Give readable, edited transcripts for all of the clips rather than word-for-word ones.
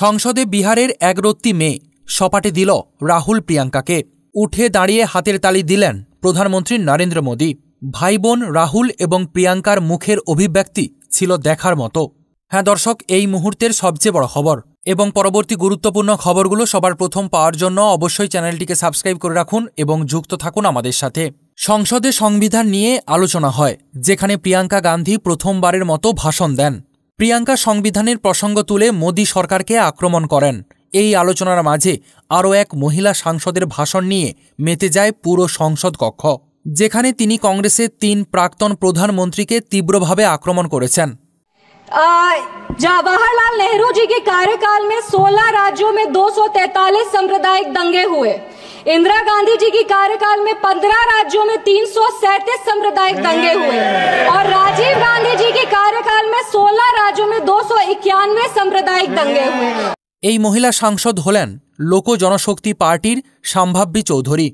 সংসদে বিহারের একরত্তি মেয়ে সপাটে দিল রাহুল প্রিয়াঙ্কাকে। উঠে দাঁড়িয়ে হাতের তালি দিলেন প্রধানমন্ত্রী নরেন্দ্র মোদী। ভাই বোন রাহুল এবং প্রিয়াঙ্কার মুখের অভিব্যক্তি ছিল দেখার মতো। হ্যাঁ দর্শক, এই মুহূর্তের সবচেয়ে বড় খবর এবং পরবর্তী গুরুত্বপূর্ণ খবরগুলো সবার প্রথম পাওয়ার জন্য অবশ্যই চ্যানেলটিকে সাবস্ক্রাইব করে রাখুন এবং যুক্ত থাকুন আমাদের সাথে। সংসদে সংবিধান নিয়ে আলোচনা হয়, যেখানে প্রিয়াঙ্কা গান্ধী প্রথমবারের মতো ভাষণ দেন। প্রিয়াঙ্কা সংবিধানের প্রসঙ্গ তুলে মোদী সরকারকে আক্রমণ করেন। এই আলোচনার মাঝে আরও এক মহিলা সাংসদের ভাষণ নিয়ে মেতে যায় পুরো সংসদ কক্ষ, যেখানে তিনি কংগ্রেসের 3 প্রাক্তন প্রধানমন্ত্রীকে তীব্রভাবে আক্রমণ করেছেন। जवाहरलाल नेहरू जी के कार्यकाल में 16 राज्यों में 243 सांप्रदायिक दंगे हुए। इंदिरा गांधी जी की कार्यकाल में 15 राज्यों में 337 सांप्रदायिक दंगे हुए और राजीव गांधी जी के कार्यकाल में 16 राज्यों में 291 सांप्रदायिक दंगे हुए। এই মহিলা সাংসদ হলেন লোক জনশক্তি পার্টির সম্ভাব্বী চৌধুরী।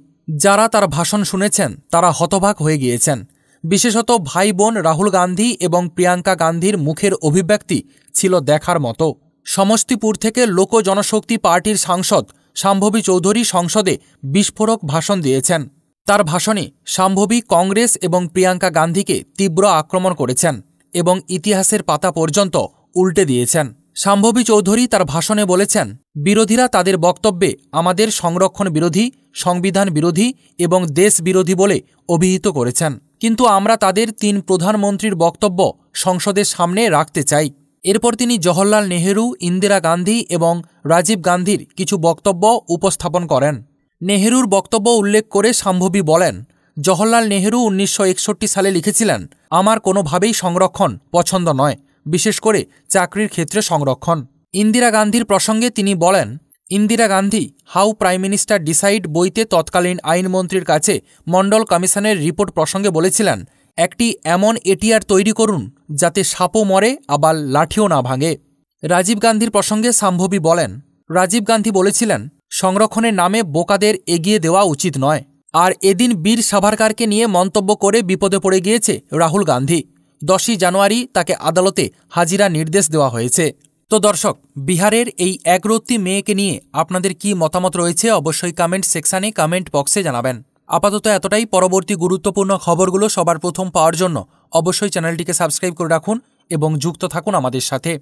যারা তার ভাষণ শুনেছেন তারা হতবাক হয়ে গিয়েছেন। বিশেষত ভাই বোন রাহুল গান্ধী এবং প্রিয়াঙ্কা গান্ধীর মুখের অভিব্যক্তি ছিল দেখার মতো। সমস্তিপুর থেকে লোক জনশক্তি পার্টির সাংসদ শাম্ভবী চৌধুরী সংসদে বিস্ফোরক ভাষণ দিয়েছেন। তার ভাষণে শাম্ভবী কংগ্রেস এবং প্রিয়াঙ্কা গান্ধীকে তীব্র আক্রমণ করেছেন এবং ইতিহাসের পাতা পর্যন্ত উল্টে দিয়েছেন। শাম্ভবী চৌধুরী তার ভাষণে বলেছেন, বিরোধীরা তাদের বক্তব্যে আমাদের সংরক্ষণ বিরোধী, সংবিধান বিরোধী এবং দেশ বিরোধী বলে অভিহিত করেছেন, কিন্তু আমরা তাদের 3 প্রধানমন্ত্রীর বক্তব্য সংসদের সামনে রাখতে চাই। এরপর তিনি জওহরলাল নেহেরু, ইন্দিরা গান্ধী এবং রাজীব গান্ধীর কিছু বক্তব্য উপস্থাপন করেন। নেহেরুর বক্তব্য উল্লেখ করে শাম্ভবী বলেন, জওহরলাল নেহেরু 1961 সালে লিখেছিলেন, আমার কোনোভাবেই সংরক্ষণ পছন্দ নয়, বিশেষ করে চাকরির ক্ষেত্রে সংরক্ষণ। ইন্দিরা গান্ধীর প্রসঙ্গে তিনি বলেন, Indira Gandhi how prime minister decide বইতে তৎকালীন আইনমন্ত্রীর কাছে মণ্ডল কমিশনের রিপোর্ট প্রসঙ্গে বলেছিলেন, একটি এমন এটিআর তৈরি করুন যাতে সাপও মরে আবার লাঠিও না ভাঙে। রাজীব গান্ধীর প্রসঙ্গে শাম্ভবী বলেন, রাজীব গান্ধী বলেছিলেন, সংরক্ষণের নামে বোকাদের এগিয়ে দেওয়া উচিত নয়। আর এদিন বীর সাভারকারকে নিয়ে মন্তব্য করে বিপদে পড়ে গিয়েছে রাহুল গান্ধী। 10ই জানুয়ারি তাকে আদালতে হাজিরা নির্দেশ দেওয়া হয়েছে। তো দর্শক, বিহারের এই একরত্তি মেয়েকে নিয়ে আপনাদের কি মতামত রয়েছে অবশ্যই কমেন্ট সেকশানে কমেন্ট বক্সে জানাবেন। আপাতত এতটাই। পরবর্তী গুরুত্বপূর্ণ খবরগুলো সবার প্রথম পাওয়ার জন্য অবশ্যই চ্যানেলটিকে সাবস্ক্রাইব করে রাখুন এবং যুক্ত থাকুন আমাদের সাথে।